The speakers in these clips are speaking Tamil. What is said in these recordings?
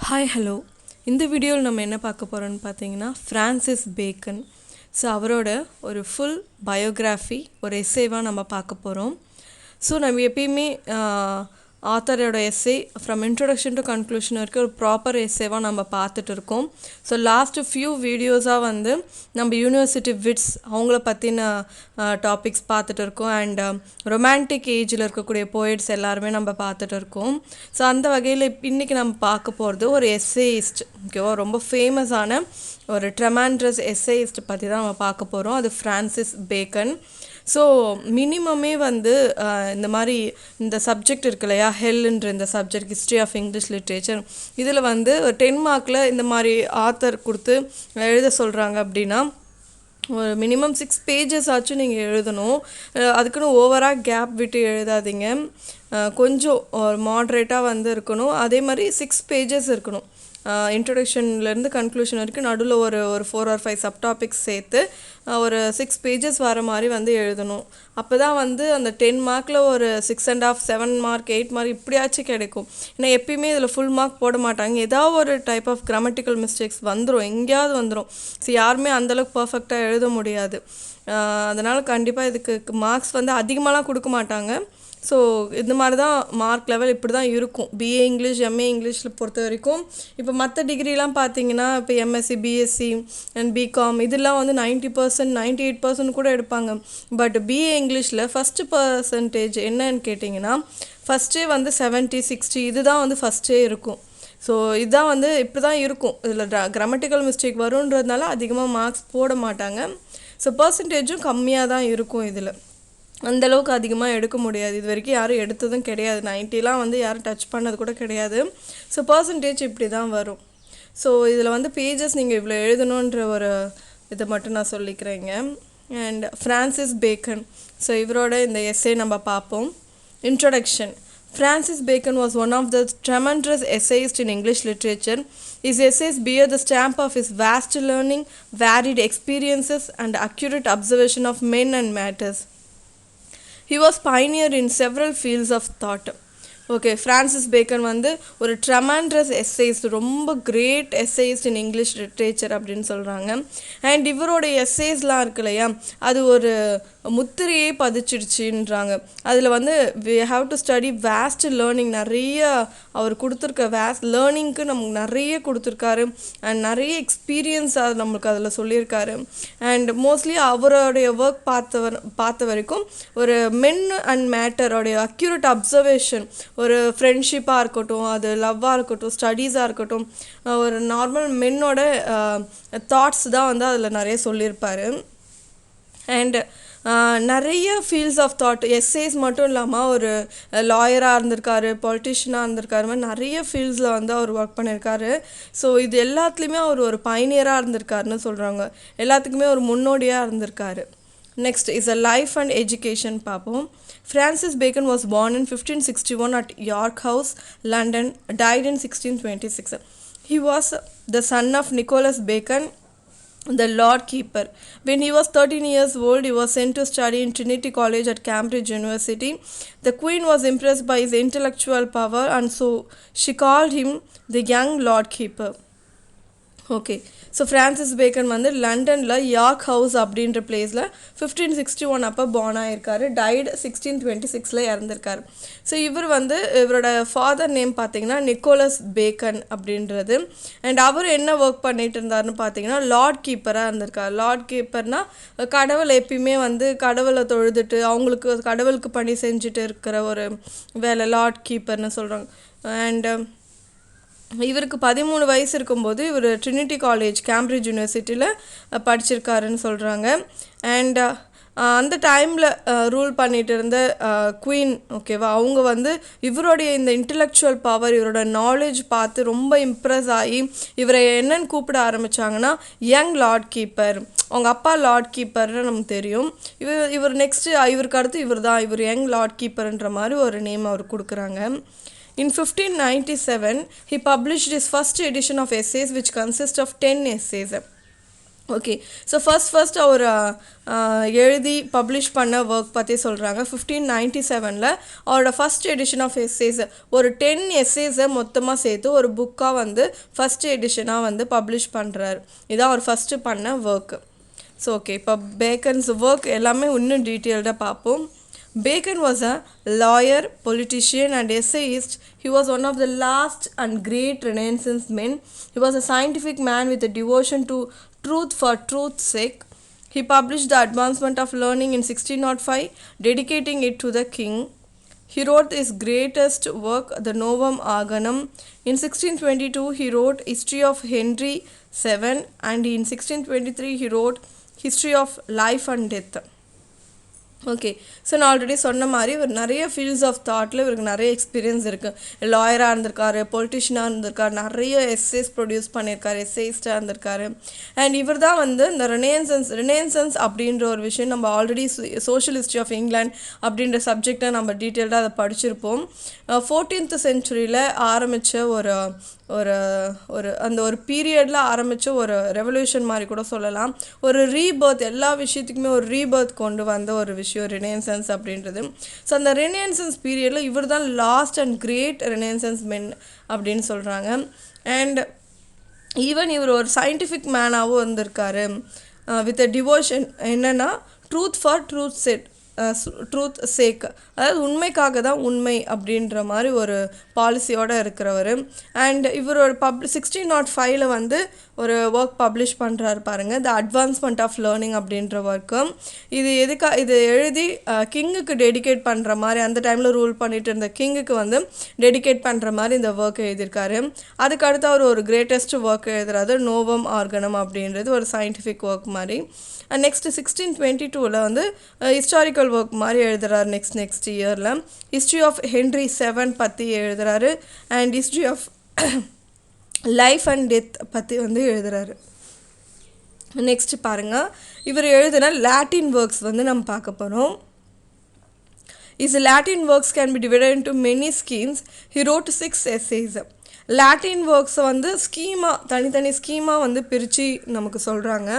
Hi hello. இந்த வீடியோவில் நம்ம என்ன பார்க்க போகிறோம்னு பார்த்தீங்கன்னா ஃப்ரான்சிஸ் பேக்கன். ஸோ அவரோட ஒரு ஃபுல் பயோகிராஃபி ஒரு எஸ்ஸேவாக நம்ம பார்க்க போகிறோம். ஸோ நம்ம எப்பயுமே ஆத்தரோட essay from introduction to conclusion வரைக்கும் ஒரு ப்ராப்பர் எஸ்ஸேவாக நம்ம பார்த்துட்டு இருக்கோம். ஸோ லாஸ்ட்டு ஃபியூ வீடியோஸாக வந்து நம்ம யூனிவர்சிட்டி விட்ஸ் அவங்கள பற்றின டாபிக்ஸ் பார்த்துட்டு இருக்கோம். அண்ட் ரொமான்டிக் ஏஜில் இருக்கக்கூடிய போய்ட்ஸ் எல்லாருமே நம்ம பார்த்துட்டு இருக்கோம். ஸோ அந்த வகையில் இன்றைக்கி நம்ம பார்க்க போகிறது ஒரு எஸ்ஸேயிஸ்ட், ஓகேவா, ரொம்ப ஃபேமஸான ஒரு ட்ரெமாண்ட்ரஸ் எஸ்ஸேயிஸ்ட் பற்றி தான் நம்ம பார்க்க போகிறோம். அது ஃப்ரான்சிஸ் பேக்கன். ஸோ மினிமமே வந்து இந்த மாதிரி இந்த சப்ஜெக்ட் இருக்கு இல்லையா, ஹெல்ன்ற இந்த subject, history of English literature, இதில் வந்து 10 மார்க்கில் இந்த மாதிரி ஆத்தர் கொடுத்து எழுத சொல்கிறாங்க அப்படின்னா ஒரு மினிமம் 6 பேஜஸ் ஆச்சும் நீங்கள் எழுதணும். அதுக்குன்னு ஓவராக கேப் விட்டு எழுதாதீங்க. கொஞ்சம் ஒரு மாட்ரேட்டாக வந்து இருக்கணும். அதே மாதிரி 6 பேஜஸ் இருக்கணும். இன்ட்ரொடக்ஷன்லேருந்து கன்க்ளூஷன் வரைக்கும் நடுவில் ஒரு 4 or 5 சப்டாபிக்ஸ் சேர்த்து ஒரு 6 பேஜஸ் வர மாதிரி வந்து எழுதணும். அப்போ தான் வந்து அந்த 10 மார்க்கில் ஒரு 6.5, 7 மார்க், 8 மார்க் இப்படியாச்சும் கிடைக்கும். ஏன்னா எப்பயுமே இதில் ஃபுல் மார்க் போட மாட்டாங்க. ஏதாவது ஒரு டைப் ஆஃப் கிராமட்டிக்கல் மிஸ்டேக்ஸ் வந்துடும், எங்கேயாவது வந்துடும். ஸோ யாருமே அந்தளவுக்கு பர்ஃபெக்டாக எழுத முடியாது. அதனால் கண்டிப்பாக இதுக்கு மார்க்ஸ் வந்து அதிகமாகலாம் கொடுக்க மாட்டாங்க. ஸோ இந்த மாதிரி தான் மார்க் லெவல் இப்படி தான் இருக்கும். பிஏ இங்கிலீஷ், எம்ஏ இங்கிலீஷில் பொறுத்த வரைக்கும். இப்போ மற்ற டிகிரிலாம் பார்த்தீங்கன்னா, இப்போ எம்எஸ்சி, பிஎஸ்சி அண்ட் பிகாம் இதெல்லாம் வந்து 90%, 98% கூட எடுப்பாங்க. பட் பிஏ இங்கிலீஷில் ஃபஸ்ட்டு பர்சன்டேஜ் என்னன்னு கேட்டிங்கன்னா, ஃபஸ்ட்டே வந்து 70, 60 இதுதான் வந்து ஃபஸ்ட்டே இருக்கும். ஸோ இதுதான் வந்து இப்படி தான் இருக்கும். இதில் கிராமட்டிக்கல் மிஸ்டேக் வருன்றதுனால அதிகமாக மார்க்ஸ் போட மாட்டாங்க. ஸோ பர்சன்டேஜும் கம்மியாக தான் இருக்கும். இதில் அந்தளவுக்கு அதிகமாக எடுக்க முடியாது. இது வரைக்கும் யாரும் எடுத்ததும் கிடையாது. 90லாம் வந்து யாரும் டச் பண்ணது கூட கிடையாது. ஸோ பர்சன்டேஜ் இப்படி தான் வரும். ஸோ இதில் வந்து பேஜஸ் நீங்கள் இவ்வளோ எழுதணுன்ற ஒரு இதை மட்டும் நான் சொல்லிக்கிறேங்க. அண்ட் ஃப்ரான்சிஸ் பேக்கன், ஸோ இவரோட இந்த எஸ்ஸே நம்ம பார்ப்போம். Introduction. Francis Bacon was one of the tremendous essayists in English literature. His essays bear the stamp of his vast learning, varied experiences, and accurate observation of men and matters. He was pioneer in several fields of thought. Okay, Francis Bacon வந்து ஒரு ட்ரெமாண்ட்ரஸ் எஸ்ஸேயிஸ்ட், ரொம்ப great essayist in English literature அப்படின்னு சொல்கிறாங்க. அண்ட் இவரோட எஸ்ஸேஸ்லாம் இருக்கு இல்லையா, அது ஒரு முத்திரையே பதிச்சிடுச்சுன்றாங்க. அதில் வந்து we have to study vast learning. நிறைய அவர் கொடுத்துருக்க வேஸ்ட் லேர்னிங்க்கு நமக்கு நிறைய கொடுத்துருக்காரு. அண்ட் நிறைய எக்ஸ்பீரியன்ஸ் அது நம்மளுக்கு அதில் சொல்லியிருக்காரு. அண்ட் மோஸ்ட்லி அவருடைய ஒர்க் பார்த்த வரைக்கும் ஒரு மென் அண்ட் மேட்டரோடைய அக்யூரேட் அப்சர்வேஷன், ஒரு ஃப்ரெண்ட்ஷிப்பாக இருக்கட்டும், அது லவ்வாக இருக்கட்டும், ஸ்டடீஸாக இருக்கட்டும், ஒரு நார்மல் மென்னோட தாட்ஸ் தான் வந்து அதில் நிறைய சொல்லியிருப்பார். அண்ட் நிறைய ஃபீல்ட்ஸ் ஆஃப் தாட், எஸ்ஏஸ் மட்டும் இல்லாமல் ஒரு லாயராக இருந்திருக்காரு, பொலிட்டிஷியனாக இருந்திருக்காரு, மாதிரி நிறைய ஃபீல்ட்ஸில் வந்து அவர் ஒர்க் பண்ணியிருக்காரு. ஸோ இது எல்லாத்துலேயுமே அவர் ஒரு பைனியராக இருந்திருக்காருன்னு சொல்கிறாங்க. எல்லாத்துக்குமே ஒரு முன்னோடியாக இருந்திருக்காரு. Next is a life and education பார்ப்போம். Francis Bacon was born in 1561 at York House, London, died in 1626. He was the son of Nicholas Bacon, the Lord Keeper. When he was 13 years old, he was sent to study in Trinity College at Cambridge University. The Queen was impressed by his intellectual power, and so she called him the young Lord Keeper. Okay, so Francis Bacon வந்து லண்டனில் யார்க் ஹவுஸ் அப்படின்ற பிளேஸில் 1561 அப்போ பார்ன் ஆகியிருக்காரு. டைடு 1626 இறந்துருக்காரு. ஸோ இவர் வந்து இவரோட ஃபாதர் நேம் பார்த்தீங்கன்னா நிக்கோலஸ் பேக்கன் அப்படின்றது. அண்ட் அவர் என்ன ஒர்க் பண்ணிட்டு இருந்தாருன்னு பார்த்தீங்கன்னா லார்ட் கீப்பராக இருந்திருக்கார். லார்ட் கீப்பர்னால் கடவுளை எப்பயுமே வந்து கடவுளை தொழுதுட்டு அவங்களுக்கு கடவுளுக்கு பணி செஞ்சுட்டு இருக்கிற ஒரு வேலை லார்ட் கீப்பர்னு சொல்கிறாங்க. அண்ட் இவருக்கு 13 வயசு இருக்கும்போது இவர் ட்ரினிட்டி காலேஜ், கேம்பிரிட்ஜ் யூனிவர்சிட்டியில் படிச்சிருக்காருன்னு சொல்கிறாங்க. அண்ட் அந்த டைமில் ரூல் பண்ணிகிட்டு இருந்த குவீன், ஓகேவா, அவங்க வந்து இவருடைய இந்த இன்டெலெக்சுவல் பவர், இவரோட நாலேஜ் பார்த்து ரொம்ப இம்ப்ரெஸ் ஆகி இவரை என்னன்னு கூப்பிட ஆரம்பித்தாங்கன்னா யங் லார்ட் கீப்பர். அவங்க அப்பா லார்ட் கீப்பர்னு நமக்கு தெரியும். இவர் நெக்ஸ்ட்டு இவருக்கு அடுத்து இவர் யங் லார்ட் கீப்பர்ன்ற மாதிரி ஒரு நேம் அவர் கொடுக்குறாங்க. In 1597, he published his first edition of essays, which consists of 10 essays. Okay. So first அவர் எழுதி பப்ளிஷ் பண்ண ஒர்க் பற்றி சொல்கிறாங்க. 1597 அவரோட ஃபஸ்ட் எடிஷன் ஆஃப் எஸ்ஸேஸ் ஒரு 10 எஸ்ஸேஸை மொத்தமாக சேர்த்து ஒரு புக்காக வந்து ஃபஸ்ட் எடிஷனாக வந்து பப்ளிஷ் பண்ணுறாரு. இதான் அவர் ஃபஸ்ட்டு பண்ண ஒர்க்கு. ஸோ ஓகே, இப்போ பேக்கன்ஸ் ஒர்க் எல்லாமே இன்னும் டீட்டெயில்டாக பார்ப்போம். Bacon was a lawyer, politician, and essayist. He was one of the last and great Renaissance men. He was a scientific man with a devotion to truth for truth's sake. He published The Advancement of Learning in 1605, dedicating it to the king. He wrote his greatest work, The Novum Organum. In 1622, he wrote History of Henry VII, and in 1623, he wrote History of Life and Death. Okay. So நான் ஆல்ரெடி சொன்ன மாதிரி இவர் நிறைய ஃபீல்ட்ஸ் ஆஃப் தாட்டில் இவருக்கு நிறைய எக்ஸ்பீரியன்ஸ் இருக்குது. லாயராக இருந்திருக்காரு, பொலிட்டிஷியனாக இருந்திருக்காரு, நிறைய எஸ்ஸேஸ் ப்ரொடியூஸ் பண்ணியிருக்காரு, எஸ்ஸேயிஸ்டாக இருந்திருக்காரு. அண்ட் இவர் தான் வந்து இந்த ரினேசன்ஸ் அப்படின்ற ஒரு விஷயம் நம்ம already social history of England அப்படின்ற சப்ஜெக்டை நம்ம டீட்டெயில்டாக அதை படிச்சிருப்போம். 14th சென்ச்சுரியில் ஆரம்பித்த ஒரு பீரியடில் ஆரம்பித்த ஒரு ரெவல்யூஷன் மாதிரி கூட சொல்லலாம். ஒரு ரீபர்த், எல்லா விஷயத்துக்குமே ஒரு ரீபர்த் கொண்டு வந்த ஒரு விஷயம் ரெனேசன்ஸ் அப்படின்றது. ஸோ அந்த ரெனேசன்ஸ் பீரியடில் இவர் தான் லாஸ்ட் அண்ட் கிரேட் ரெனேசன்ஸ் மென் அப்படின்னு சொல்கிறாங்க. அண்ட் ஈவன் இவர் ஒரு சயின்டிஃபிக் மேனாகவும் வந்திருக்காரு வித் அ டிவோஷன். என்னென்னா ட்ரூத் ஃபார் ட்ரூத் சேக், அதாவது உண்மைக்காக தான் உண்மை அப்படின்ற மாதிரி ஒரு பாலிசியோடு இருக்கிறவர். அண்ட் இவரோட 1605 வந்து ஒரு ஒர்க் பப்ளிஷ் பண்ணுறாரு பாருங்கள், த அட்வான்ஸ்மெண்ட் ஆஃப் லேர்னிங் அப்படின்ற ஒர்க்கு. இது எழுதி கிங்குக்கு டெடிகேட் பண்ணுற மாதிரி, அந்த டைமில் ரூல் பண்ணிட்டு இருந்த கிங்குக்கு வந்து டெடிகேட் பண்ணுற மாதிரி இந்த ஒர்க் எழுதியிருக்காரு. அதுக்கடுத்து அவர் ஒரு கிரேட்டஸ்ட் ஒர்க் எழுதுறாரு, நோவம் ஆர்கனம் அப்படின்றது ஒரு சயின்டிஃபிக் ஒர்க் மாதிரி. அண்ட் நெக்ஸ்ட் 1622 வந்து ஹிஸ்டாரிக்கல் ஒர்க் மாதிரி எழுதுறாரு. நெக்ஸ்ட் இயரில் ஹிஸ்ட்ரி ஆஃப் ஹென்ரி VII பற்றி எழுதுறாரு. And history of life and death பற்றி வந்து எழுதுறாரு. நெக்ஸ்ட் பாருங்கள், இவர் எழுதின லாட்டின் ஒர்க்ஸ் வந்து நம்ம பார்க்க போகிறோம். His Latin works can be divided into many schemes. He wrote 6 essays. Latin ஒர்க்ஸை வந்து தனித்தனி ஸ்கீமாக வந்து பிரித்து நமக்கு சொல்கிறாங்க.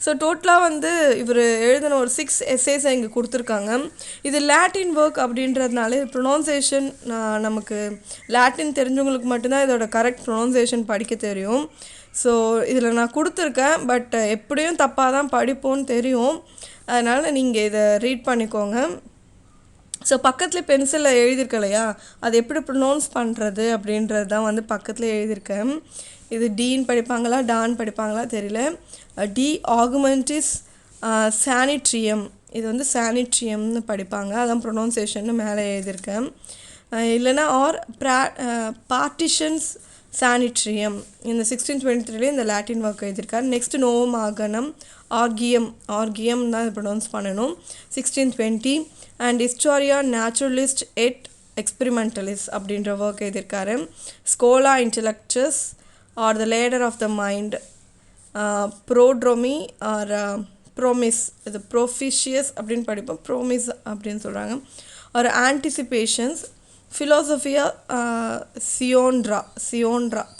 ஸோ டோட்டலாக வந்து இவர் எழுதின ஒரு 6 எஸ்ஸேஸை இங்கே கொடுத்துருக்காங்க. இது லாட்டின் ஒர்க் அப்படின்றதுனால ப்ரொனவுன்சேஷன் நமக்கு லாட்டின் தெரிஞ்சவங்களுக்கு மட்டும்தான் இதோட கரெக்ட் ப்ரொனவுன்சேஷன் படிக்க தெரியும். ஸோ இதில் நான் கொடுத்துருக்கேன், பட் எப்படியும் தப்பாக தான் படிப்போன்னு தெரியும். அதனால் நீங்கள் இதை ரீட் பண்ணிக்கோங்க. ஸோ பக்கத்தில் பென்சிலில் எழுதியிருக்க இல்லையா, அது எப்படி ப்ரொனவுன்ஸ் பண்ணுறது அப்படின்றது தான் வந்து பக்கத்தில் எழுதியிருக்கேன். இது டீன்னு படிப்பாங்களா டான் படிப்பாங்களா தெரியல. டி ஆகுமெண்டிஸ் சானிட்ரியம், இது வந்து சானிட்ரியம்னு படிப்பாங்க, அதான் ப்ரொனவுன்சேஷன்னு மேலே எழுதியிருக்கேன். இல்லைனா பார்ட்டிஷன்ஸ் சானிட்ரியம், இந்த 1623 இந்த லாட்டின் ஒர்க் எழுதியிருக்காரு. நெக்ஸ்ட் நோவம் ஆர்கனம், ஆர்கியம் தான் இது ப்ரொனவுன்ஸ் பண்ணணும், 1620. And Historia Naturalis et Experimentalis அப்படின்ற ஒர்க் எழுதியிருக்காரு. Scala Intellectus or the ladder of the mind, Prodromi or promise, இது ப்ரோஃபிஷியஸ் அப்படின்னு படிப்போம், ப்ரோமிஸ் அப்படின்னு சொல்கிறாங்க. ஒரு ஆன்டிசிபேஷன்ஸ், ஃபிலோசஃபியா சியோன்ட்ரா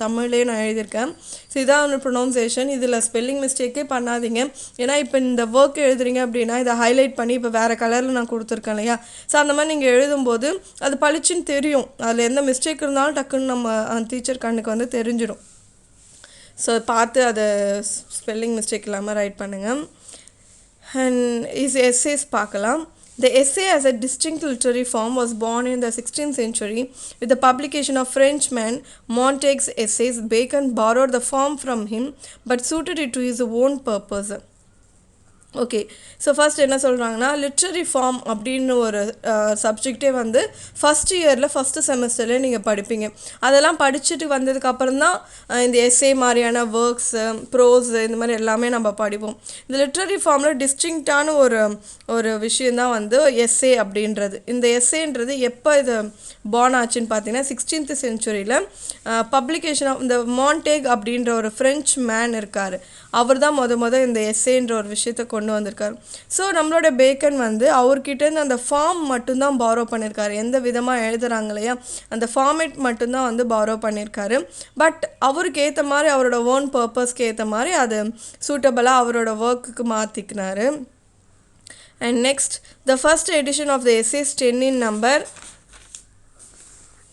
தமிழ்லேயே நான் எழுதியிருக்கேன். ஸோ இதான் ஒரு ப்ரொனவுன்சேஷன். இதில் ஸ்பெல்லிங் மிஸ்டேக்கே பண்ணாதீங்க. ஏன்னா இப்போ இந்த ஒர்க் எழுதுறீங்க அப்படின்னா இதை ஹைலைட் பண்ணி இப்போ வேறு கலரில் நான் கொடுத்துருக்கேன் இல்லையா, ஸோ அந்த மாதிரி நீங்கள் எழுதும்போது அது பளிச்சுன்னு தெரியும். அதில் எந்த மிஸ்டேக் இருந்தாலும் டக்குன்னு நம்ம டீச்சர் கண்ணுக்கு வந்து தெரிஞ்சிடும். ஸோ பார்த்து அதை ஸ்பெல்லிங் மிஸ்டேக் இல்லாமல் ரைட் பண்ணுங்கள். அண்ட் எஸ்ஸேஸ் பார்க்கலாம். The essay as a distinct literary form was born in the 16th century with the publication of Frenchman Montaigue's essays. Bacon borrowed the form from him but suited it to his own purpose. Okay. So first என்ன சொல்கிறாங்கன்னா, லிட்ரரி ஃபார்ம் அப்படின்னு ஒரு சப்ஜெக்டே வந்து ஃபஸ்ட் இயரில் ஃபஸ்ட்டு செமஸ்டர்லேயே நீங்கள் படிப்பீங்க. அதெல்லாம் படிச்சுட்டு வந்ததுக்கப்புறம் தான் இந்த எஸ்ஏ மாதிரியான ஒர்க்ஸு, ப்ரோஸ், இந்த மாதிரி எல்லாமே நம்ம படிப்போம். இந்த லிட்ரரி ஃபார்மில் டிஸ்டிங்க்டான ஒரு விஷயந்தான் வந்து எஸ்ஏ அப்படின்றது. இந்த எஸ்ஏன்றது எப்போ இது பார்ன் ஆச்சுன்னு பார்த்தீங்கன்னா 16th சென்ச்சுரியில் பப்ளிகேஷன் ஆஃப் இந்த மான்டேக் அப்படின்ற ஒரு ஃப்ரெஞ்ச் மேன் இருக்கார். அவர் தான் இந்த எஸ்ஏன்ற ஒரு விஷயத்தை கொண்டு வந்திருக்காரு. ஸோ நம்மளோட பேக்கன் வந்து அவர்கிட்டேருந்து அந்த ஃபார்ம் மட்டும்தான் பாரோ பண்ணியிருக்காரு. எந்த விதமாக எழுதுகிறாங்க இல்லையா, அந்த ஃபார்மேட் மட்டும்தான் வந்து பாரோ பண்ணியிருக்காரு. பட் அவருக்கு ஏற்ற மாதிரி அவரோட ஓன் பர்பஸ்க்கு ஏற்ற மாதிரி அது சூட்டபிளாக அவரோட ஒர்க்குக்கு மாற்றிக்கினாரு. And next, the first edition of the essays 10 in number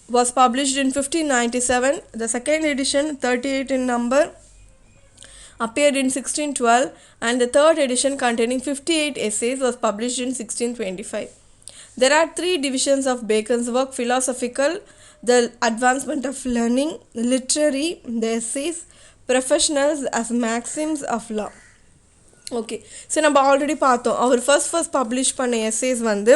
was published in 1597. The second edition 38 in number appeared in 1612, and the third edition containing 58 essays was published in 1625. There are three divisions of Bacon's work: philosophical, the advancement of learning; literary, the essays; professionals as maxims of law. Okay, so நம்ம ஆல்ரெடி பார்த்தோம் அவர் ஃபர்ஸ்ட் பப்ளிஷ் பண்ண எஸ்ஏஸ் வந்து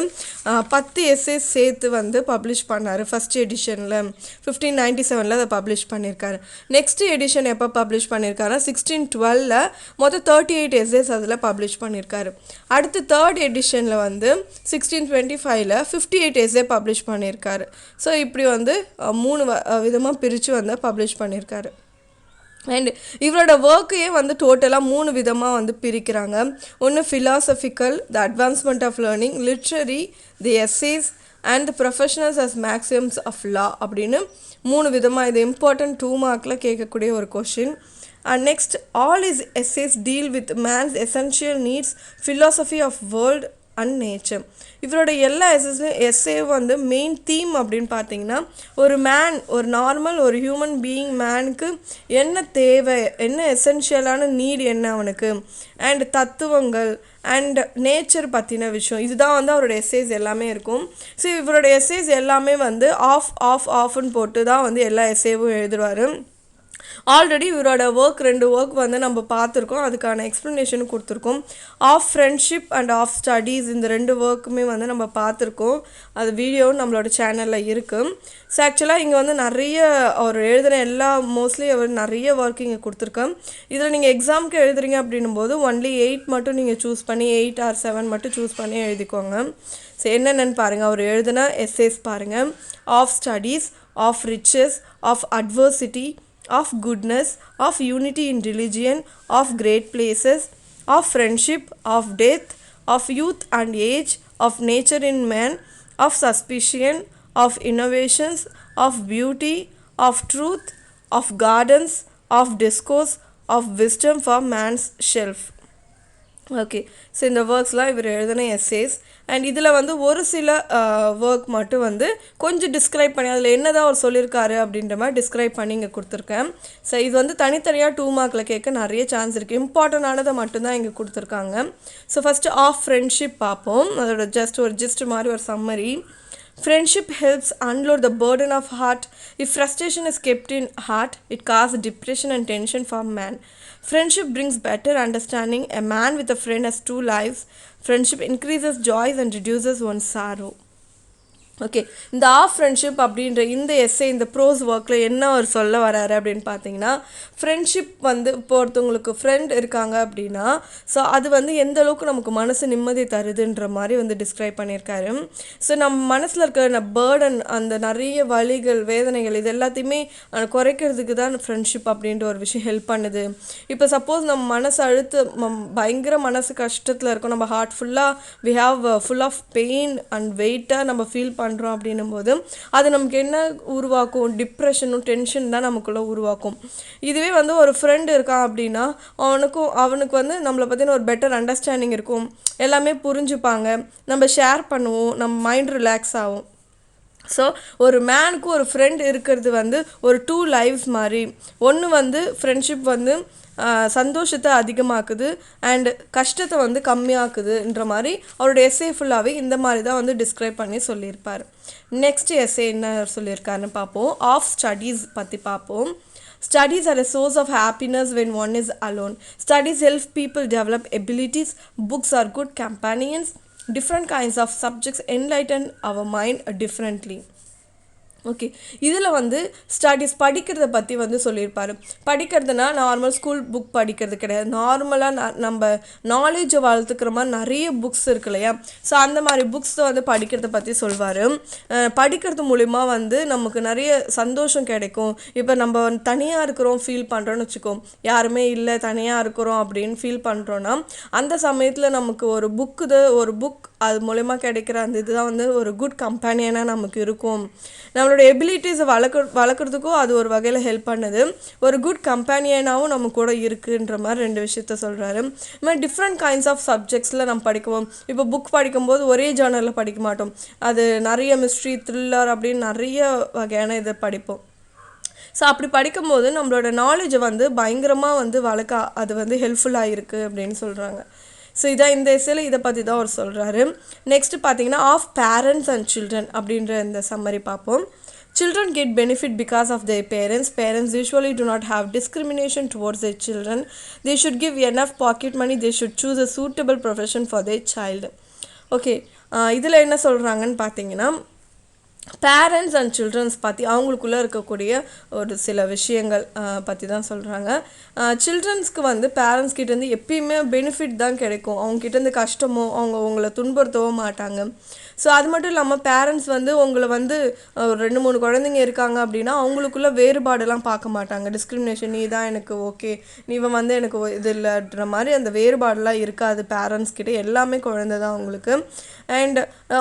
10 எஸ்ஏஸ் சேர்த்து வந்து பப்ளிஷ் பண்ணார். ஃபஸ்ட் எடிஷனில் 1597 அதை பப்ளிஷ் பண்ணியிருக்காரு. நெக்ஸ்ட் எடிஷன் எப்போ பப்ளிஷ் பண்ணியிருக்காருன்னா 1612 மொத்தம் 38 எஸ்ஏஸ் அதில் பப்ளிஷ் பண்ணியிருக்காரு. அடுத்து தேர்ட் எடிஷனில் வந்து 1625 58 எஸ்ஏ பப்ளிஷ் பண்ணியிருக்காரு. ஸோ இப்படி வந்து 3 விதமாக பிரித்து வந்து பப்ளிஷ் பண்ணியிருக்காரு. அண்ட் இவரோட ஒர்க்கையே வந்து டோட்டலாக 3 விதமாக வந்து பிரிக்கிறாங்க. ஒன்று philosophical, the advancement of learning; literary, the essays; and the professionals as maxims of law அப்படின்னு 3 விதமாக. இது இம்பார்ட்டன்ட் 2 மார்க்கில் கேட்கக்கூடிய ஒரு question. And next, all his essays deal with man's essential needs, philosophy of world and nature. இவரோட எல்லா எஸ்ஸே வந்து மெயின் தீம் அப்படின்னு பார்த்தீங்கன்னா ஒரு நார்மல் ஒரு ஹியூமன் பீயிங் மேனுக்கு என்ன தேவை, என்ன எசென்ஷியலான நீட் என்ன அவனுக்கு, அண்ட் தத்துவங்கள் அண்ட் நேச்சர் பற்றின விஷயம், இதுதான் வந்து அவரோட எஸ்ஸேஸ் எல்லாமே இருக்கும். ஸோ இவரோட எஸ்ஸேஸ் எல்லாமே வந்து ஆஃப்னு போட்டு தான் வந்து எல்லா எஸ்ஸேவும் எழுதுவார். ஆல்ரெடி இவரோட ரெண்டு ஒர்க் வந்து நம்ம பார்த்துருக்கோம், அதுக்கான எக்ஸ்ப்ளனேஷனும் கொடுத்துருக்கோம். Of friendship and of studies, இந்த 2 ஒர்க்குமே வந்து நம்ம பார்த்துருக்கோம். அது வீடியோவும் நம்மளோட சேனலில் இருக்குது. ஸோ ஆக்சுவலாக இங்கே வந்து நிறைய அவர் எழுதுகிற மோஸ்ட்லி அவர் நிறைய ஒர்க் இங்கே கொடுத்துருக்கேன். இதில் நீங்கள் எக்ஸாமுக்கு எழுதுறீங்க அப்படின்னும் போது ஒன்லி 8 மட்டும் நீங்கள் சூஸ் பண்ணி 8 or 7 மட்டும் சூஸ் பண்ணி எழுதிக்கோங்க. ஸோ என்னென்னு பாருங்கள், அவர் எழுதுன எஸ்ஸேஸ் பாருங்கள். Of studies, of riches, of adversity, of goodness, of unity in religion, of great places, of friendship, of death, of youth and age, of nature in man, of suspicion, of innovations, of beauty, of truth, of gardens, of discourse, of wisdom for man's shelf. Okay, so இந்த ஒர்க்ஸ்லாம் இவர் எழுதின எஸ்ஸேஸ். அண்ட் இதில் வந்து ஒரு சில ஒர்க் மட்டும் வந்து கொஞ்சம் டிஸ்கிரைப் பண்ணி அதில் என்ன தான் அவர் சொல்லியிருக்காரு அப்படின்ற மாதிரி டிஸ்கிரைப் பண்ணி இங்கே கொடுத்துருக்கேன். ஸோ இது வந்து தனித்தனியாக 2 மார்க்கில் கேட்க நிறைய சான்ஸ் இருக்குது. இம்பார்ட்டண்டானதை மட்டும்தான் இங்கே கொடுத்துருக்காங்க. ஸோ ஃபஸ்ட்டு ஆஃப் ஃப்ரெண்ட்ஷிப் பார்ப்போம். அதோட ஜஸ்ட் மாதிரி ஒரு summary. Friendship helps unload the burden of heart. If frustration is kept in heart, it causes depression and tension for man. Friendship brings better understanding. A man with a friend has 2 lives. Friendship increases joys and reduces one's sorrow. Okay, இந்த ஆஃப் ஃப்ரெண்ட்ஷிப் அப்படின்ற இந்த எஸ்ஸே இந்த ப்ரோஸ் ஒர்க்கில் என்ன அவர் சொல்ல வராரு அப்படின்னு பார்த்தீங்கன்னா, ஃப்ரெண்ட்ஷிப் வந்து இப்போ ஒருத்தவங்களுக்கு ஃப்ரெண்ட் இருக்காங்க அப்படின்னா ஸோ அது வந்து எந்த அளவுக்கு நமக்கு மனசு நிம்மதி தருதுன்ற மாதிரி வந்து டிஸ்கிரைப் பண்ணியிருக்காரு. ஸோ நம்ம மனசில் இருக்கிற பேர்டன், அந்த நிறைய வலிகள், வேதனைகள், இது எல்லாத்தையுமே குறைக்கிறதுக்கு தான் ஃப்ரெண்ட்ஷிப் அப்படின்ற ஒரு விஷயம் ஹெல்ப் பண்ணுது. இப்போ சப்போஸ் நம்ம மனசு பயங்கர மனசு கஷ்டத்தில் இருக்கும், நம்ம ஹார்ட் ஃபுல்லாக we have full of pain and வெயிட்டாக நம்ம ஃபீல் பண்ணுறோம் அப்படின்னும் போது அது நமக்கு என்ன உருவாக்கும், டிப்ரெஷனும் டென்ஷன் தான் நமக்குள்ளே உருவாக்கும். இதுவே வந்து ஒரு ஃப்ரெண்டு இருக்கான் அப்படின்னா அவனுக்கு வந்து நம்மளை பற்றின ஒரு பெட்டர் அண்டர்ஸ்டாண்டிங் இருக்கும், எல்லாமே புரிஞ்சுப்பாங்க, நம்ம ஷேர் பண்ணுவோம், நம்ம மைண்ட் ரிலாக்ஸ் ஆகும். ஸோ ஒரு மேனுக்கு ஒரு ஃப்ரெண்ட் இருக்கிறது வந்து ஒரு 2 லைஃப்ஸ் மாதிரி. ஒன்று வந்து ஃப்ரெண்ட்ஷிப் வந்து சந்தோஷத்தை அதிகமாக்குது அண்ட் கஷ்டத்தை வந்து கம்மியாக்குதுன்ற மாதிரி அவரோட எஸ்ஸே ஃபுல்லாகவே இந்த மாதிரி தான் வந்து டிஸ்கிரைப் பண்ணி சொல்லியிருப்பார். நெக்ஸ்ட் எஸ்ஸே என்ன சொல்லியிருக்காருன்னு பார்ப்போம். ஆஃப் ஸ்டடீஸ் பற்றி பார்ப்போம். Studies are a source of happiness when one is alone. Studies help people develop abilities. Books are good companions. Different kinds of subjects enlighten our mind differently. Okay, இதில் வந்து ஸ்டடீஸ் படிக்கிறத பற்றி வந்து சொல்லியிருப்பார். படிக்கிறதுனா நார்மல் ஸ்கூல் புக் படிக்கிறது கிடையாது. நார்மலாக நம்ம நாலேஜை வளர்த்துக்கிற மாதிரி நிறைய புக்ஸ் இருக்கு இல்லையா? ஸோ அந்த மாதிரி புக்ஸை வந்து படிக்கிறத பற்றி சொல்வார். படிக்கிறது மூலிமா வந்து நமக்கு நிறைய சந்தோஷம் கிடைக்கும். இப்போ நம்ம தனியாக இருக்கிறோம் ஃபீல் பண்ணுறோன்னு வச்சுக்கோம், யாருமே இல்லை தனியாக இருக்கிறோம் அப்படின்னு ஃபீல் பண்ணுறோன்னா அந்த சமயத்தில் நமக்கு ஒரு புக் அது மூலயமா கிடைக்கிற அந்த இதுதான் வந்து ஒரு குட் கம்பேனியனாக நமக்கு இருக்கும். நம்மளோட எபிலிட்டிஸை வளர்க்குறதுக்கும் அது ஒரு வகையில் ஹெல்ப் பண்ணுது. ஒரு குட் கம்பேனியனாகவும் நம்ம கூட இருக்குன்ற மாதிரி 2 விஷயத்த சொல்கிறாரு. இது மாதிரி டிஃப்ரெண்ட் கைண்ட்ஸ் ஆஃப் சப்ஜெக்ட்ஸில் நம்ம படிக்குவோம். இப்போ புக் படிக்கும்போது ஒரே ஜானரில் படிக்க மாட்டோம். அது நிறைய மிஸ்ட்ரி, த்ரில்லர் அப்படின்னு நிறைய வகையான இதை படிப்போம். ஸோ அப்படி படிக்கும்போது நம்மளோட நாலேஜை வந்து பயங்கரமாக வந்து அது வந்து ஹெல்ப்ஃபுல்லாக இருக்குது அப்படின்னு சொல்கிறாங்க. ஸோ இதான் இந்த எஸ்ஸேல இதை பற்றி தான் அவர் சொல்கிறாரு. நெக்ஸ்ட்டு பார்த்தீங்கன்னா ஆஃப் பேரண்ட்ஸ் அண்ட் சில்ட்ரன் அப்படின்ற இந்த சம்மரி பார்ப்போம். Children get benefit because of their parents. Parents usually do not have discrimination towards their children. They should give enough pocket money. They should choose a suitable profession for their child. Okay, இதில் என்ன சொல்கிறாங்கன்னு பார்த்தீங்கன்னா பேரண்ட்ஸ் அண்ட் சில்ட்ரன்ஸ் பற்றி அவங்களுக்குள்ளே இருக்கக்கூடிய ஒரு சில விஷயங்கள் பற்றி தான் சொல்கிறாங்க. சில்ட்ரன்ஸ்க்கு வந்து பேரண்ட்ஸ் கிட்டேருந்து எப்பயுமே பெனிஃபிட் தான் கிடைக்கும். அவங்ககிட்டேருந்து கஷ்டமோ அவங்கள துன்புறுத்தவோ மாட்டாங்க. ஸோ அது மட்டும் இல்லாமல் பேரண்ட்ஸ் வந்து உங்களை வந்து ஒரு 2-3 குழந்தைங்க இருக்காங்க அப்படின்னா அவங்களுக்குள்ள வேறுபாடெல்லாம் பார்க்க மாட்டாங்க. டிஸ்கிரிமினேஷன், நீ தான் எனக்கு ஓகே, நீ வந்து எனக்கு இது இல்லைன்ற மாதிரி அந்த வேறுபாடெலாம் இருக்காது. பேரண்ட்ஸ் கிட்டே எல்லாமே குழந்தை தான் அவங்களுக்கு. அண்ட்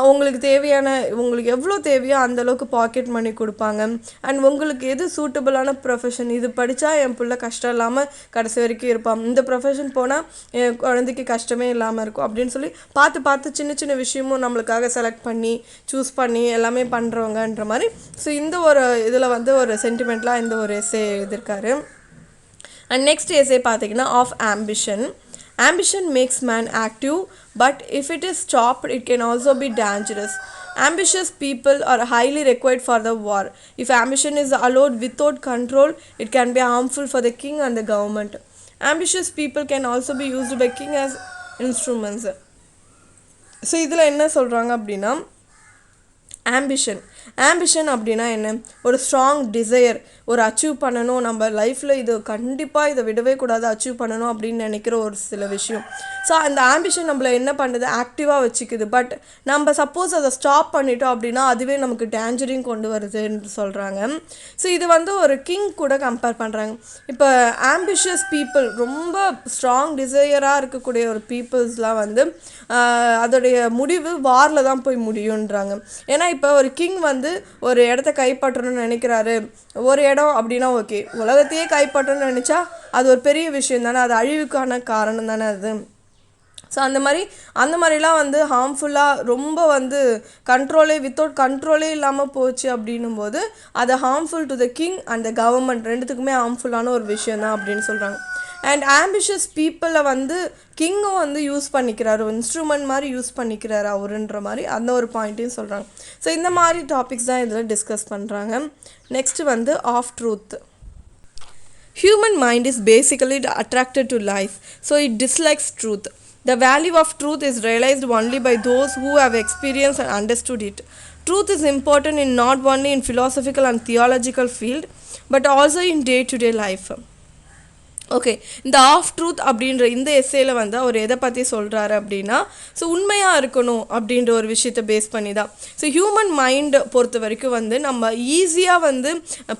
உங்களுக்கு தேவையான உங்களுக்கு எவ்வளோ தேவையோ அந்தளவுக்கு பாக்கெட் மணி கொடுப்பாங்க. அண்ட் உங்களுக்கு எது சூட்டபிளான ப்ரொஃபஷன், இது படித்தா என் பிள்ளை கஷ்டம் இல்லாமல் கடைசி வரைக்கும் இருப்பான், இந்த ப்ரொஃபஷன் போனால் என் குழந்தைக்கு கஷ்டமே இல்லாமல் இருக்கும் அப்படின்னு சொல்லி பார்த்து சின்ன சின்ன விஷயமும் நம்மளுக்காக செலக்ட் பண்ணி சூஸ் பண்ணி எல்லாமே பண்ணுறவங்கன்ற மாதிரி. ஸோ இந்த ஒரு இதில் வந்து ஒரு சென்டிமெண்ட்லாம் இந்த ஒரு எஸ்ஸே எழுதியிருக்காரு. அண்ட் நெக்ஸ்ட் எஸ்ஸே பார்த்தீங்கன்னா of ambition. Ambition makes man active, but if it is stopped, it can also be dangerous. Ambitious people are highly required for the war. If ambition is allowed without control, it can be harmful for the king and the government. Ambitious people can also be used by king as instruments. So இதில் என்ன சொல்கிறாங்க அப்படின்னா ஆம்பிஷன் அப்படின்னா என்ன, ஒரு ஸ்ட்ராங் டிசையர், ஒரு அச்சீவ் பண்ணணும் நம்ம லைஃப்பில், இது கண்டிப்பாக இதை விடவே கூடாது, அச்சீவ் பண்ணணும் அப்படின்னு நினைக்கிற ஒரு சில விஷயம். ஸோ அந்த ஆம்பிஷன் நம்மளை என்ன பண்ணுது, ஆக்டிவாக வச்சுக்குது. பட் நம்ம சப்போஸ் அதை ஸ்டாப் பண்ணிட்டோம் அப்படின்னா அதுவே நமக்கு டேஞ்சரிங் கொண்டு வருதுன்னு சொல்கிறாங்க. ஸோ இது வந்து ஒரு கிங் கூட கம்பேர் பண்ணுறாங்க. இப்போ ஆம்பிஷியஸ் பீப்புள், ரொம்ப ஸ்ட்ராங் டிசையராக இருக்கக்கூடிய ஒரு பீப்புள்ஸ்லாம் வந்து அதோடைய முடிவு வாரில் தான் போய் முடியுன்றாங்க. ஏன்னா இப்போ ஒரு கிங் வந்து ஒரு இடத்த கைப்பற்றணும்னு நினைக்கிறாரு, ஒரு இடம் அப்படின்னா ஓகே, உலகத்தையே கைப்பற்றணும்னு நினச்சா அது ஒரு பெரிய விஷயம் தானே, அது அழிவுக்கான காரணம் தானே அது. ஸோ அந்த மாதிரிலாம் வந்து ஹார்ம்ஃபுல்லாக ரொம்ப வந்து வித்தவுட் கண்ட்ரோலே இல்லாமல் போச்சு அப்படின்னும் போது அது harmful to the king and the government, ரெண்டுத்துக்குமே ஹார்ம்ஃபுல்லான ஒரு விஷயம் தான் அப்படின்னு சொல்கிறாங்க. அண்ட் ஆம்பிஷியஸ் பீப்புளை வந்து கிங்கும் வந்து யூஸ் பண்ணிக்கிறாரு, இன்ஸ்ட்ருமெண்ட் மாதிரி யூஸ் பண்ணிக்கிறாரு அவருன்ற மாதிரி அந்த ஒரு பாயிண்ட்டையும் சொல்கிறாங்க. ஸோ இந்த மாதிரி டாபிக்ஸ் தான் இதில் டிஸ்கஸ் பண்ணுறாங்க. நெக்ஸ்ட்டு வந்து of truth. Human mind is basically attracted to life, so it dislikes truth. The value of truth is realized only by those who have experienced and understood it. Truth is important in not only in philosophical and theological field, but also in day-to-day life. Okay, இந்த ஆஃப் ட்ரூத் அப்படின்ற இந்த எஸ்ஸேல வந்து அவர் எதை பற்றி சொல்கிறாரு அப்படின்னா, ஸோ உண்மையாக இருக்கணும் அப்படின்ற ஒரு விஷயத்தை பேஸ் பண்ணி தான். ஸோ ஹியூமன் மைண்டை பொறுத்த வரைக்கும் வந்து நம்ம ஈஸியாக வந்து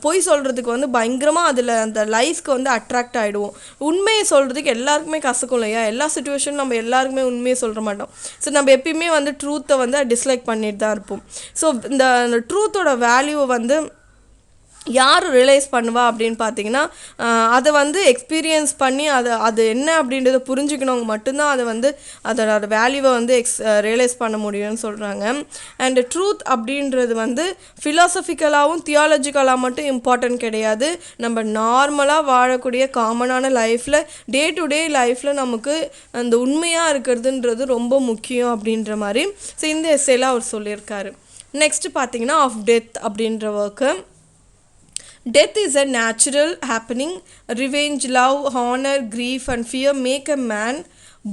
பொய் சொல்கிறதுக்கு வந்து பயங்கரமாக அதில் அந்த லைஃப்க்கு வந்து அட்ராக்ட் ஆகிடுவோம். உண்மையை சொல்கிறதுக்கு எல்லாருக்குமே கசக்கும் இல்லையா, எல்லா சுச்சுவேஷனும் நம்ம எல்லாருக்குமே உண்மையை சொல்கிற மாட்டோம். ஸோ நம்ம எப்பயுமே வந்து ட்ரூத்தை வந்து டிஸ்லைக் பண்ணிட்டு தான் இருப்போம். ஸோ இந்த ட்ரூத்தோட வேல்யூவை வந்து யார் ரியலைஸ் பண்ணுவா அப்படின்னு பார்த்தீங்கன்னா, அதை வந்து எக்ஸ்பீரியன்ஸ் பண்ணி அது என்ன அப்படின்றத புரிஞ்சுக்கணவங்க மட்டும்தான் அதை வந்து அதோட வேல்யூவை வந்து ரியலைஸ் பண்ண முடியும்னு சொல்கிறாங்க. அண்ட் ட்ரூத் அப்படின்றது வந்து ஃபிலாசபிக்கலாகவும் தியாலஜிக்கலாக மட்டும் இம்பார்ட்டன்ட் கிடையாது. நம்ம நார்மலாக வாழக்கூடிய காமனான லைஃப்பில், டே டு டே லைஃப்பில் நமக்கு அந்த உண்மையாக இருக்கிறதுன்றது ரொம்ப முக்கியம் அப்படின்ற மாதிரி ஸோ இந்த எஸ்ஸேல அவர் சொல்லியிருக்காரு. நெக்ஸ்ட்டு பார்த்தீங்கன்னா ஆஃப் டெத் அப்படின்ற work. Death is a natural happening. Revenge, love, honor, grief and fear make a man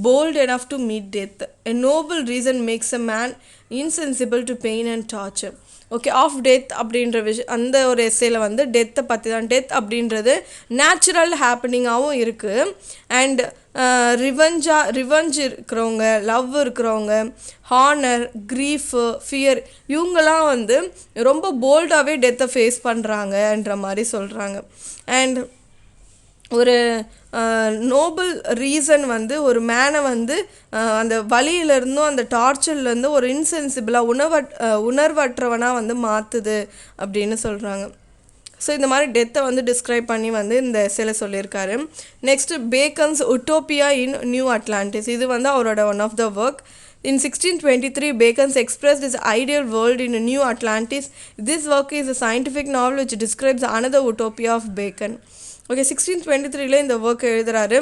bold enough to meet death. A noble reason makes a man insensible to pain and torture. Okay, of death அப்படின்ற அந்த ஒரு எஸ்ஸேல வந்து டெத்தை பற்றி தான். டெத் அப்படின்றது நேச்சுரல் ஹேப்பனிங்காகவும் இருக்குது. அண்ட் ரிவெஞ்ச் இருக்கிறவங்க, லவ் இருக்கிறவங்க, ஹானர், க்ரீஃபு, ஃபியர், இவங்கெல்லாம் வந்து ரொம்ப போல்டாகவே டெத்தை ஃபேஸ் பண்ணுறாங்கன்ற மாதிரி சொல்கிறாங்க. அண்ட் ஒரு நோபல் ரீசன் வந்து ஒரு மேனை வந்து அந்த வலியிலேருந்தும் அந்த டார்ச்சர்லேருந்து ஒரு இன்சென்சிபிளாக உணர்வற்றவனாக வந்து மாற்றுது அப்படின்னு சொல்கிறாங்க. ஸோ இந்த மாதிரி டெத்தை வந்து டிஸ்கிரைப் பண்ணி வந்து இந்த எஸ்ஸேல சொல்லியிருக்காரு. Next Bacon's Utopia in New Atlantis, இது வந்து அவரோட one of the work. In 1623, Bacon expressed his ideal world in New Atlantis. This work is a scientific novel which describes another utopia of Bacon. Okay, 1623 இந்த ஒர்க் எழுதுகிறாரு.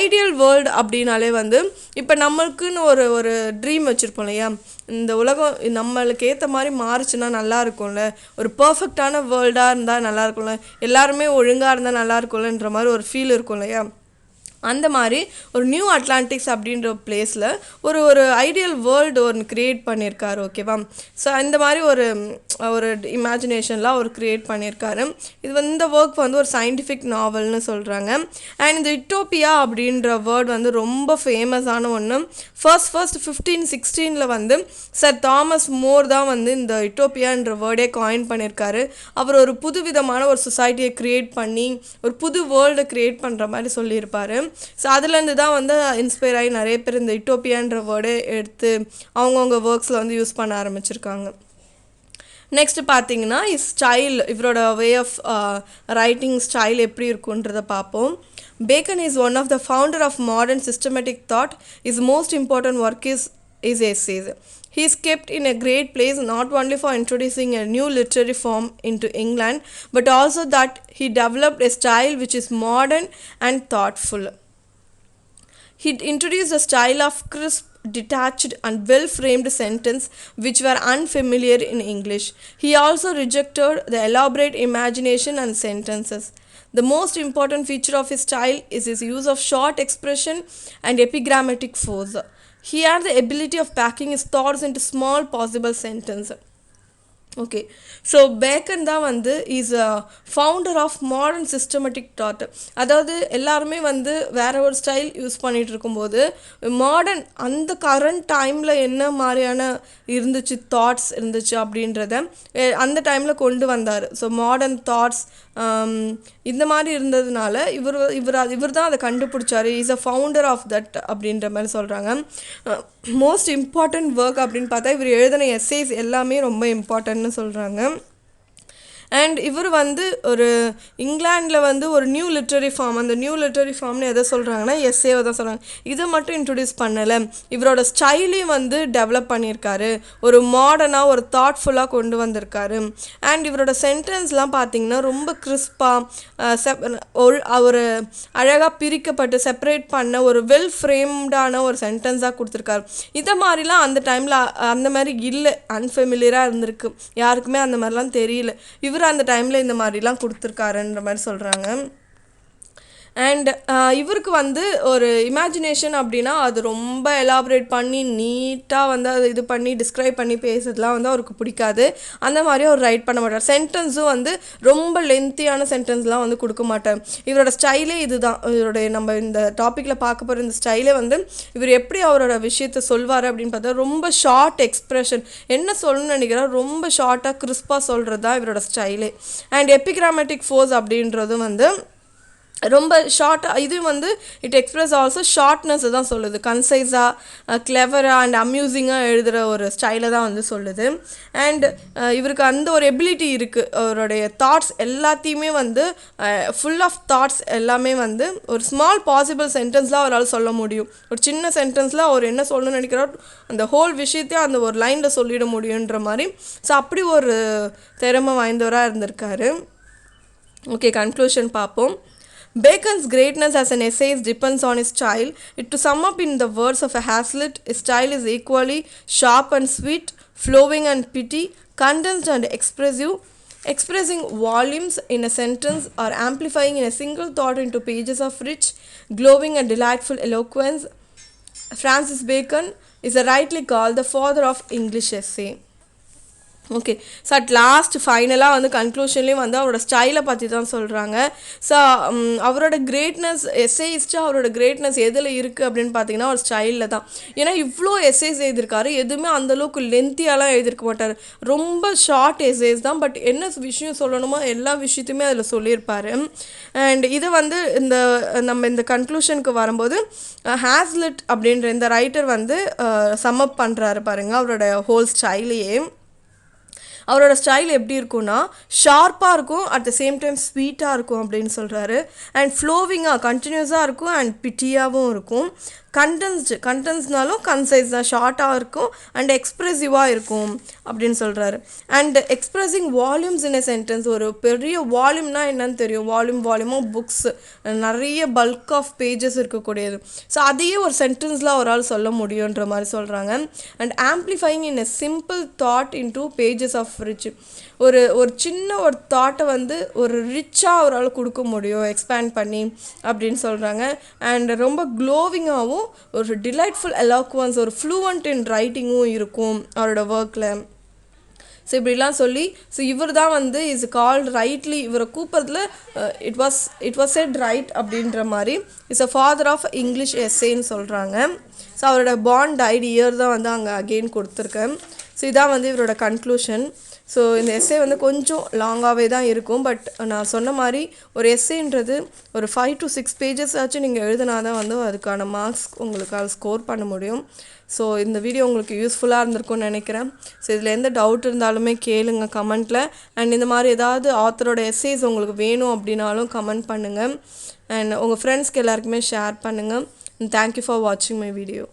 ஐடியல் வேர்ல்டு அப்படின்னாலே வந்து இப்போ நம்மளுக்குன்னு ஒரு ஒரு ட்ரீம் வச்சுருப்போம் இல்லையா, இந்த உலகம் நம்மளுக்கு ஏற்ற மாதிரி மாறுச்சுன்னா நல்லா இருக்கும்ல, ஒரு பர்ஃபெக்டான வேர்ல்டாக இருந்தால் நல்லா இருக்கும்ல, எல்லாருமே ஒழுங்காக இருந்தால் நல்லா இருக்கும்லன்ற மாதிரி ஒரு ஃபீல் இருக்கும் இல்லையா. அந்த மாதிரி ஒரு நியூ அட்லாண்டிக்ஸ் அப்படின்ற பிளேஸில் ஒரு ஒரு ஐடியல் வேர்ல்டு ஒன்று க்ரியேட் பண்ணியிருக்காரு. ஓகேவா, ஸோ இந்த மாதிரி ஒரு ஒரு இமேஜினேஷன்லாம் அவர் க்ரியேட் பண்ணியிருக்காரு. இது வந்து இந்த ஒர்க் வந்து ஒரு சயின்டிஃபிக் நாவல்னு சொல்கிறாங்க. அண்ட் இந்த யூட்டோப்பியா அப்படின்ற வேர்ட் வந்து ரொம்ப ஃபேமஸான ஒன்று. ஃபர்ஸ்ட் 1516 வந்து சர் தாமஸ் மோர் தான் வந்து இந்த யூட்டோப்பியான்ற வேர்டே காயின் பண்ணியிருக்காரு. அவர் ஒரு புது விதமான ஒரு சொசைட்டியை க்ரியேட் பண்ணி ஒரு புது வேர்ல்டை க்ரியேட் பண்ணுற மாதிரி சொல்லியிருப்பார். ஸோ அதுலேருந்து தான் வந்து இன்ஸ்பயர் ஆகி நிறைய பேர் இந்த யூட்டோப்பியான்ற வேர்டை எடுத்து அவங்கவுங்க ஒர்க்ஸில் வந்து யூஸ் பண்ண ஆரம்பிச்சிருக்காங்க. நெக்ஸ்ட் பார்த்தீங்கன்னா ஸ்டைல், இவரோட வே ஆஃப் ரைட்டிங் ஸ்டைல் எப்படி இருக்குன்றதை பார்ப்போம். Bacon is one of the founder of modern systematic thought. His most important work is essays. He is kept in a great place not only for introducing a new literary form into England, but also that he developed a style which is modern and thoughtful. He introduced a style of crisp, detached and well-framed sentence which were unfamiliar in English. He also rejected the elaborate imagination and sentences. The most important feature of his style is his use of short expression and epigrammatic force. He had the ability of packing his thoughts into small possible sentences. Okay, so Bacon தான் வந்து is a founder of modern systematic thought. அதாவது எல்லாருமே வந்து வேற ஒரு ஸ்டைல் யூஸ் பண்ணிகிட்டு இருக்கும்போது மாடர்ன் அந்த கரண்ட் டைமில் என்ன மாதிரியான தாட்ஸ் இருந்துச்சு அப்படின்றத அந்த டைமில் கொண்டு வந்தார். ஸோ மாடர்ன் தாட்ஸ் இந்த மாதிரி இருந்ததுனால இவர் தான் அதை கண்டுபிடிச்சாரு. Is a founder of that அப்படின்ற மாதிரி சொல்கிறாங்க. மோஸ்ட் இம்பார்ட்டண்ட் ஒர்க் அப்படின்னு பார்த்தா இவர் எழுதின எஸ்ஸேஸ் எல்லாமே ரொம்ப இம்பார்ட்டன்ட்னு சொல்கிறாங்க. அண்ட் இவர் வந்து ஒரு இங்கிலாண்டில் வந்து ஒரு நியூ லிட்ரரி ஃபார்ம், அந்த நியூ லிட்ரரி ஃபார்ம்னு எதை சொல்கிறாங்கன்னா எஸ்ஸேவை தான் சொல்கிறாங்க. இதை மட்டும் இன்ட்ரடியூஸ் பண்ணலை, இவரோட ஸ்டைலையும் வந்து டெவலப் பண்ணியிருக்காரு, ஒரு மாடர்னாக ஒரு தாட்ஃபுல்லாக கொண்டு வந்திருக்காரு. அண்ட் இவரோட சென்டென்ஸ்லாம் பார்த்திங்கன்னா ரொம்ப கிறிஸ்பாக ஒரு அழகாக பிரிக்கப்பட்டு செப்பரேட் பண்ண ஒரு வெல் ஃப்ரேம்டான ஒரு சென்டென்ஸாக கொடுத்துருக்காரு. இதை மாதிரிலாம் அந்த டைமில் அந்த மாதிரி இல்லை, அன்ஃபெமிலியராக இருந்திருக்கு, யாருக்குமே அந்த மாதிரிலாம் தெரியல. இவர் அந்த டைமில் இந்த மாதிரிலாம் கொடுத்துருக்காருன்ற மாதிரி சொல்கிறாங்க. அண்ட் இவருக்கு வந்து ஒரு இமேஜினேஷன் அப்படின்னா அது ரொம்ப எலாபரேட் பண்ணி நீட்டாக வந்து அது இது பண்ணி டிஸ்கிரைப் பண்ணி பேசுறதுலாம் வந்து அவருக்கு பிடிக்காது. அந்த மாதிரி அவர் ரைட் பண்ண மாட்டார். சென்டென்ஸும் வந்து ரொம்ப லென்த்தியான சென்டென்ஸ்லாம் வந்து கொடுக்க மாட்டார். இவரோட ஸ்டைலே இதுதான். இவருடைய நம்ம இந்த டாப்பிக்கில் பார்க்க போகிற இந்த ஸ்டைலே வந்து இவர் எப்படி அவரோட விஷயத்தை சொல்வார் அப்படின்னு பார்த்தா ரொம்ப ஷார்ட் எக்ஸ்ப்ரெஷன், என்ன சொல்லணும்னு நினைக்கிறார் ரொம்ப ஷார்ட்டாக கிறிஸ்பாக சொல்கிறது தான் இவரோட ஸ்டைலே. அண்ட் எபிகிராமேட்டிக் ஃபோர்ஸ் அப்படின்றதும் வந்து ரொம்ப ஷார்ட்டாக, இது வந்து இட் எக்ஸ்பிரஸ் ஆல்சோ ஷார்ட்னஸ் தான் சொல்லுது, கன்சைஸாக கிளவராக அண்ட் அம்யூசிங்காக எழுதுகிற ஒரு ஸ்டைலை தான் வந்து சொல்லுது. அண்ட் இவருக்கு அந்த ஒரு எபிலிட்டி இருக்குது, அவருடைய தாட்ஸ் எல்லாத்தையுமே வந்து ஃபுல் ஆஃப் தாட்ஸ் எல்லாமே வந்து ஒரு ஸ்மால் பாசிபிள் சென்டென்ஸில் அவரால் சொல்ல முடியும். ஒரு சின்ன சென்டென்ஸில் அவர் என்ன சொல்லணும்னு நினைக்கிறார் அந்த ஹோல் விஷயத்தையும் அந்த ஒரு லைனில் சொல்லிட முடியுன்ற மாதிரி. ஸோ அப்படி ஒரு திறமை வாய்ந்தவராக இருந்திருக்காரு. ஓகே, கன்க்ளூஷன் பார்ப்போம். Bacon's greatness as an essayist depends on his style. To sum up in the words of a Hazlitt, his style is equally sharp and sweet, flowing and pitty, condensed and expressive, expressing volumes in a sentence or amplifying in a single thought into pages of rich, glowing and delightful eloquence. Francis Bacon is rightly called the father of English essay. Okay. So at last ஃபைனலாக வந்து கன்க்ளூஷன்லேயும் வந்து அவரோட ஸ்டைலை பற்றி தான் சொல்கிறாங்க. ஸோ அவரோட கிரேட்னஸ் எஸ்ஏயிஸ்டாக அவரோட கிரேட்னஸ் எதில் இருக்குது அப்படின்னு பார்த்தீங்கன்னா ஒரு ஸ்டைலில் தான். ஏன்னா இவ்வளோ எஸ்ஏஸ் எழுதியிருக்காரு, எதுவுமே அந்தளவுக்கு லென்த்தியாலாம் எழுதியிருக்க மாட்டார், ரொம்ப ஷார்ட் எஸ்ஏஸ் தான். பட் என்ன விஷயம் சொல்லணுமோ எல்லா விஷயத்தையுமே அதில் சொல்லியிருப்பார். அண்ட் இதை வந்து நம்ம இந்த கன்க்ளூஷனுக்கு வரும்போது ஹேஸ்லிட் அப்படின்ற இந்த ரைட்டர் வந்து சம்மப் பண்ணுறாரு பாருங்கள் அவரோட ஹோல் ஸ்டைலையே. அவரோட ஸ்டைல் எப்படி இருக்கும்னா ஷார்ப்பாக இருக்கும், அட் த சேம் டைம் ஸ்வீட்டாக இருக்கும் அப்படின்னு சொல்கிறாரு. அண்ட் ஃப்ளோவிங்காக கண்டினியூஸாக இருக்கும் அண்ட் பிட்டியாகவும் இருக்கும். கண்டென்ஸ்னாலும் கன்சைஸ் தான், ஷார்ட்டாக இருக்கும் அண்ட் எக்ஸ்ப்ரெசிவாக இருக்கும் அப்படின்னு சொல்கிறாரு. And expressing volumes in a sentence, ஒரு பெரிய வால்யூம்னா என்னன்னு தெரியும், வால்யூமாக புக்ஸ் நிறைய பல்க் ஆஃப் பேஜஸ் இருக்கக்கூடியது. ஸோ அதையே ஒரு சென்டென்ஸில் அவரால் சொல்ல முடியுன்ற மாதிரி சொல்கிறாங்க. And amplifying in a simple thought in two pages of rich, ஒரு சின்ன ஒரு தாட்டை வந்து ஒரு ரிச்சாக அவரால் கொடுக்க முடியும் எக்ஸ்பேண்ட் பண்ணி அப்படின்னு சொல்கிறாங்க. அண்ட் ரொம்ப க்ளோவிங்காகவும் ஒரு டிலைட்ஃபுல் எலாக்வன்ஸ், ஒரு ஃப்ளூவன்ட் இன் ரைட்டிங்கும் இருக்கும் அவரோட ஒர்க்கில். ஸோ இப்படிலாம் சொல்லி, ஸோ இவர் தான் வந்து இஸ் கால்ட் ரைட்லி, இவரை கூப்பிட்றதுல இட் வாஸ் செட் ரைட் அப்படின்ற மாதிரி is a father of English எஸ்ஏன்னு சொல்கிறாங்க. ஸோ அவரோட பாண்ட் டைட் இயர் தான் வந்து அங்கே அகெயின் கொடுத்துருக்கேன். ஸோ இதான் வந்து இவரோட கன்க்ளூஷன். ஸோ இந்த எஸ்ஸே வந்து கொஞ்சம் லாங்காகவே தான் இருக்கும். பட் நான் சொன்ன மாதிரி ஒரு எஸ்ஸேன்றது ஒரு 5 to 6 பேஜஸ் ஆச்சும் நீங்கள் எழுதினா தான் வந்து அதுக்கான மார்க்ஸ் உங்களுக்காக ஸ்கோர் பண்ண முடியும். ஸோ இந்த வீடியோ உங்களுக்கு யூஸ்ஃபுல்லாக இருந்திருக்கும்னு நினைக்கிறேன். ஸோ இதில் எந்த டவுட் இருந்தாலுமே கேளுங்க கமெண்ட்டில். அண்ட் இந்த மாதிரி ஏதாவது ஆத்தரோட எஸ்ஸேஸ் உங்களுக்கு வேணும் அப்படின்னாலும் கமெண்ட் பண்ணுங்கள். அண்ட் உங்கள் ஃப்ரெண்ட்ஸ்க்கு எல்லாருக்குமே ஷேர் பண்ணுங்கள். தேங்க்யூ ஃபார் வாட்சிங் மை வீடியோ.